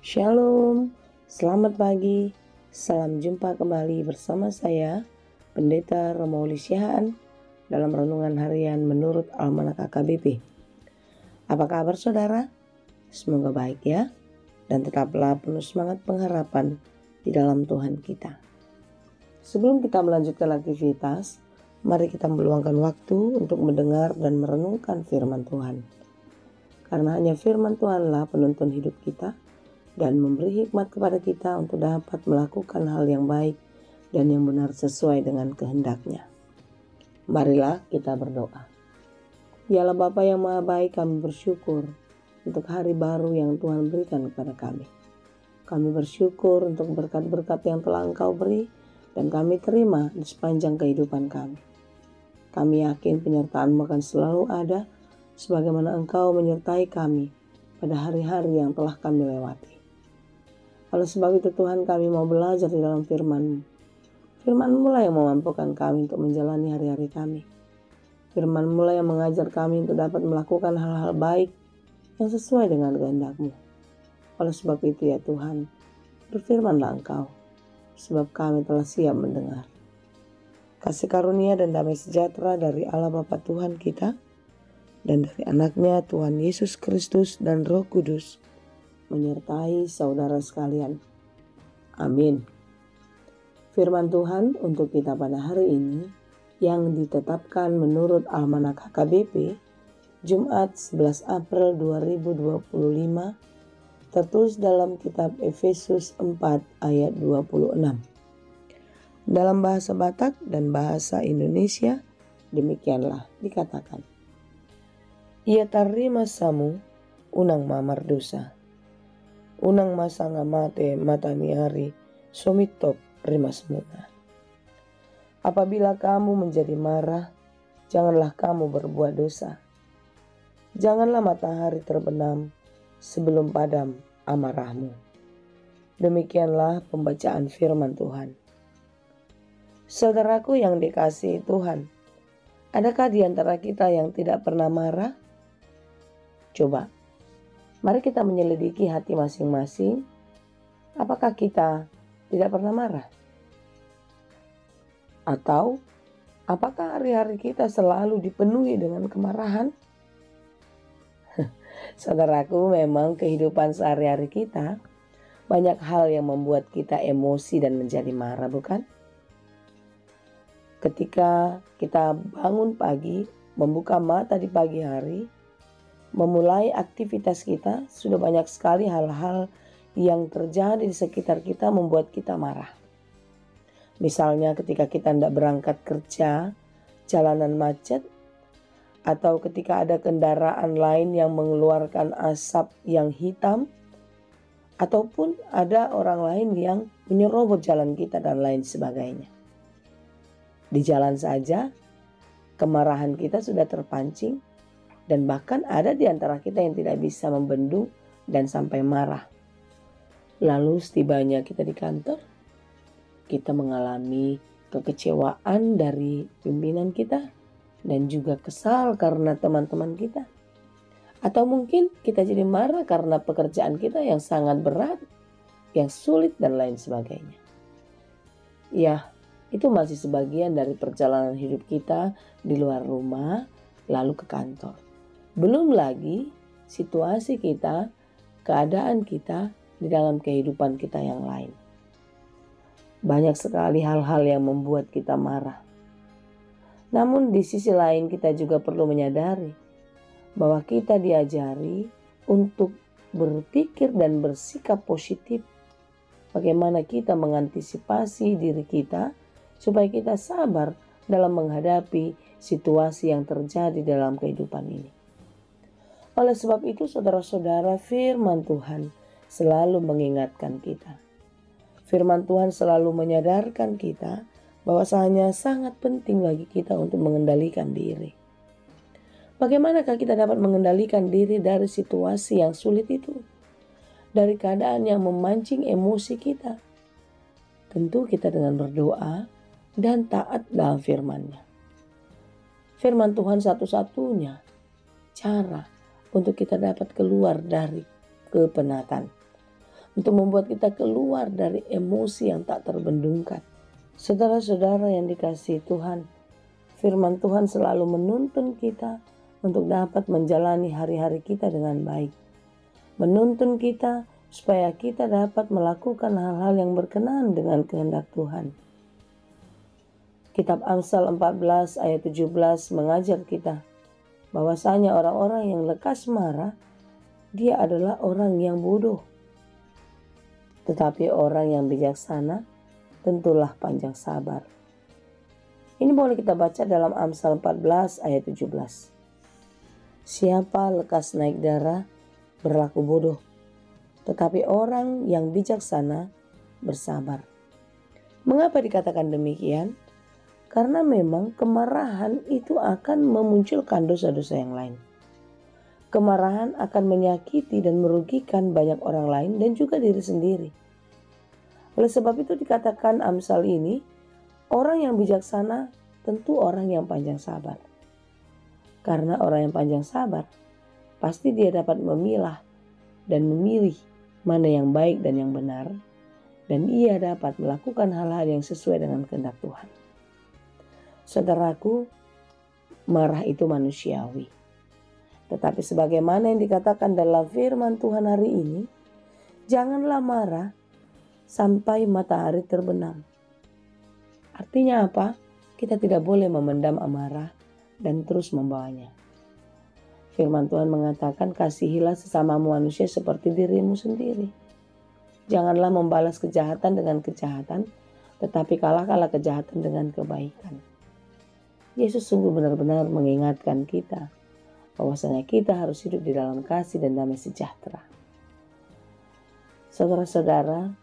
Shalom, selamat pagi, salam jumpa kembali bersama saya, Pendeta Romauli Sihaan, dalam Renungan Harian menurut Almanak AKBP. Apa kabar saudara? Semoga baik ya, dan tetaplah penuh semangat pengharapan di dalam Tuhan kita. Sebelum kita melanjutkan aktivitas, mari kita meluangkan waktu untuk mendengar dan merenungkan firman Tuhan. Karena hanya firman Tuhanlah penuntun hidup kita, dan memberi hikmat kepada kita untuk dapat melakukan hal yang baik dan yang benar sesuai dengan kehendak-Nya. Marilah kita berdoa. Ya Allah Bapa yang Maha Baik, kami bersyukur untuk hari baru yang Tuhan berikan kepada kami. Kami bersyukur untuk berkat-berkat yang telah Engkau beri dan kami terima di sepanjang kehidupan kami. Kami yakin penyertaan-Mu akan selalu ada sebagaimana Engkau menyertai kami pada hari-hari yang telah kami lewati. Oleh sebab itu Tuhan, kami mau belajar di dalam firman-Mu. Firman-Mu lah yang memampukan kami untuk menjalani hari-hari kami. Firman-Mu lah yang mengajar kami untuk dapat melakukan hal-hal baik yang sesuai dengan kehendak-Mu. Oleh sebab itu ya Tuhan, berfirmanlah Engkau, sebab kami telah siap mendengar. Kasih karunia dan damai sejahtera dari Allah Bapa Tuhan kita, dan dari anak-Nya Tuhan Yesus Kristus dan Roh Kudus, menyertai saudara sekalian. Amin. Firman Tuhan untuk kita pada hari ini yang ditetapkan menurut Almanak HKBP Jumat 11 April 2025 tertulis dalam kitab Efesus 4 ayat 26. Dalam bahasa Batak dan bahasa Indonesia demikianlah dikatakan. Ia tarima samu unang mamar dosa. Unang masanga mate mataniari somitop rimas muna. Apabila kamu menjadi marah, janganlah kamu berbuat dosa. Janganlah matahari terbenam sebelum padam amarahmu. Demikianlah pembacaan firman Tuhan. Saudaraku yang dikasihi Tuhan, adakah di antara kita yang tidak pernah marah? Coba, mari kita menyelidiki hati masing-masing. Apakah kita tidak pernah marah? Atau apakah hari-hari kita selalu dipenuhi dengan kemarahan? Saudaraku, memang kehidupan sehari-hari kita banyak hal yang membuat kita emosi dan menjadi marah, bukan? Ketika kita bangun pagi, membuka mata di pagi hari, memulai aktivitas kita, sudah banyak sekali hal-hal yang terjadi di sekitar kita membuat kita marah. Misalnya ketika kita tidak berangkat kerja, jalanan macet, atau ketika ada kendaraan lain yang mengeluarkan asap yang hitam, ataupun ada orang lain yang menyerobot jalan kita dan lain sebagainya. Di jalan saja, kemarahan kita sudah terpancing, dan bahkan ada di antara kita yang tidak bisa membendung dan sampai marah. Lalu setibanya kita di kantor, kita mengalami kekecewaan dari pimpinan kita dan juga kesal karena teman-teman kita. Atau mungkin kita jadi marah karena pekerjaan kita yang sangat berat, yang sulit dan lain sebagainya. Ya, itu masih sebagian dari perjalanan hidup kita di luar rumah lalu ke kantor. Belum lagi situasi kita, keadaan kita di dalam kehidupan kita yang lain. Banyak sekali hal-hal yang membuat kita marah. Namun di sisi lain kita juga perlu menyadari bahwa kita diajari untuk berpikir dan bersikap positif. Bagaimana kita mengantisipasi diri kita supaya kita sabar dalam menghadapi situasi yang terjadi dalam kehidupan ini. Oleh sebab itu saudara-saudara, firman Tuhan selalu mengingatkan kita. Firman Tuhan selalu menyadarkan kita bahwasanya sangat penting bagi kita untuk mengendalikan diri. Bagaimanakah kita dapat mengendalikan diri dari situasi yang sulit itu? Dari keadaan yang memancing emosi kita? Tentu kita dengan berdoa dan taat dalam firman-Nya. Firman Tuhan satu-satunya cara untuk kita dapat keluar dari kepenatan. untuk membuat kita keluar dari emosi yang tak terbendungkan. Saudara-saudara yang dikasihi Tuhan, firman Tuhan selalu menuntun kita untuk dapat menjalani hari-hari kita dengan baik. Menuntun kita supaya kita dapat melakukan hal-hal yang berkenan dengan kehendak Tuhan. Kitab Amsal 14 ayat 17 mengajar kita bahwasanya orang-orang yang lekas marah, dia adalah orang yang bodoh. Tetapi orang yang bijaksana tentulah panjang sabar. Ini boleh kita baca dalam Amsal 14 ayat 17. Siapa lekas naik darah berlaku bodoh, tetapi orang yang bijaksana bersabar. Mengapa dikatakan demikian? Karena memang kemarahan itu akan memunculkan dosa-dosa yang lain. Kemarahan akan menyakiti dan merugikan banyak orang lain dan juga diri sendiri. Oleh sebab itu dikatakan Amsal ini, orang yang bijaksana tentu orang yang panjang sabar. Karena orang yang panjang sabar, pasti dia dapat memilah dan memilih mana yang baik dan yang benar, dan ia dapat melakukan hal-hal yang sesuai dengan kehendak Tuhan. Saudaraku, marah itu manusiawi. Tetapi sebagaimana yang dikatakan dalam firman Tuhan hari ini, janganlah marah sampai matahari terbenam. Artinya apa? Kita tidak boleh memendam amarah dan terus membawanya. Firman Tuhan mengatakan, kasihilah sesama manusia seperti dirimu sendiri. Janganlah membalas kejahatan dengan kejahatan, tetapi kalahkanlah kejahatan dengan kebaikan. Yesus sungguh benar-benar mengingatkan kita bahwasanya kita harus hidup di dalam kasih dan damai sejahtera. Saudara-saudara,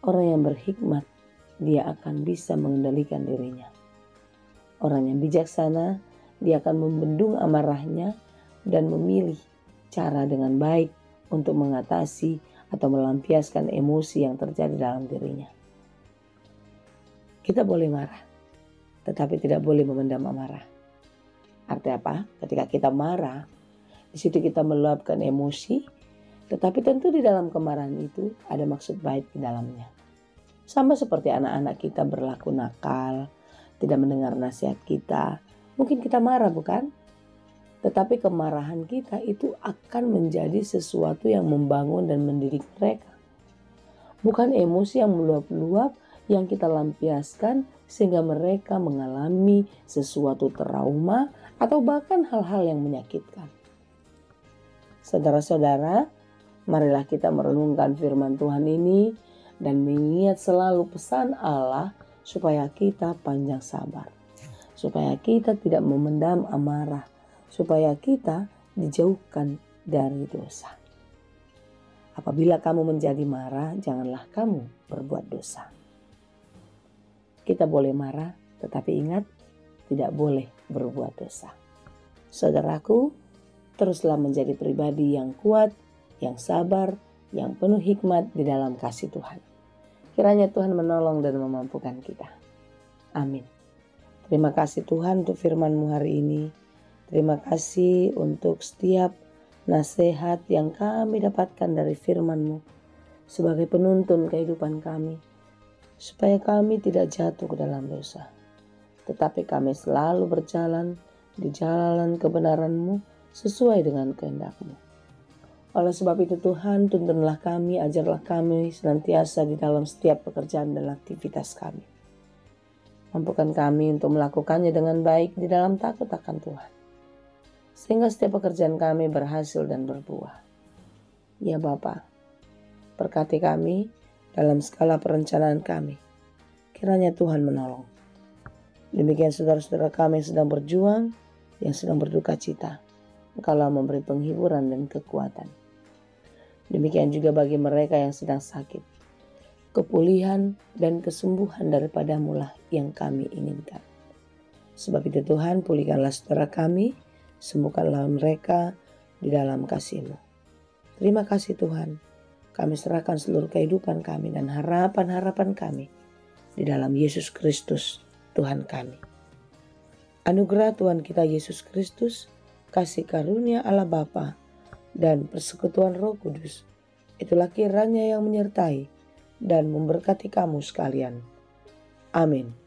orang yang berhikmat, dia akan bisa mengendalikan dirinya. Orang yang bijaksana, dia akan membendung amarahnya dan memilih cara dengan baik untuk mengatasi atau melampiaskan emosi yang terjadi dalam dirinya. Kita boleh marah, tetapi tidak boleh memendam amarah. Artinya apa? Ketika kita marah, di situ kita meluapkan emosi, tetapi tentu di dalam kemarahan itu ada maksud baik di dalamnya. Sama seperti anak-anak kita berlaku nakal, tidak mendengar nasihat kita. Mungkin kita marah, bukan? Tetapi kemarahan kita itu akan menjadi sesuatu yang membangun dan mendidik mereka. Bukan emosi yang meluap-luap yang kita lampiaskan sehingga mereka mengalami sesuatu trauma atau bahkan hal-hal yang menyakitkan. Saudara-saudara, marilah kita merenungkan firman Tuhan ini dan mengingat selalu pesan Allah supaya kita panjang sabar, supaya kita tidak memendam amarah, supaya kita dijauhkan dari dosa. Apabila kamu menjadi marah, janganlah kamu berbuat dosa. Kita boleh marah, tetapi ingat, tidak boleh berbuat dosa. Saudaraku, teruslah menjadi pribadi yang kuat, yang sabar, yang penuh hikmat di dalam kasih Tuhan. Kiranya Tuhan menolong dan memampukan kita. Amin. Terima kasih Tuhan untuk firman-Mu hari ini. Terima kasih untuk setiap nasihat yang kami dapatkan dari firman-Mu sebagai penuntun kehidupan kami, supaya kami tidak jatuh ke dalam dosa, tetapi kami selalu berjalan di jalan kebenaran-Mu sesuai dengan kehendak-Mu. Oleh sebab itu Tuhan, tuntunlah kami, ajarlah kami senantiasa di dalam setiap pekerjaan dan aktivitas kami. Mampukan kami untuk melakukannya dengan baik di dalam takut akan Tuhan, sehingga setiap pekerjaan kami berhasil dan berbuah. Ya Bapa, berkati kami dalam segala perencanaan kami. Kiranya Tuhan menolong. Demikian saudara-saudara kami yang sedang berjuang, yang sedang berduka cita. Engkaulah memberi penghiburan dan kekuatan. Demikian juga bagi mereka yang sedang sakit. Kepulihan dan kesembuhan daripada-Mu lah yang kami inginkan. Sebab itu Tuhan, pulihkanlah saudara kami, sembuhkanlah mereka di dalam kasih-Mu. Terima kasih Tuhan. Kami serahkan seluruh kehidupan kami dan harapan-harapan kami di dalam Yesus Kristus, Tuhan kami. Anugerah Tuhan kita Yesus Kristus, kasih karunia Allah Bapa, dan persekutuan Roh Kudus itulah kiranya yang menyertai dan memberkati kamu sekalian. Amin.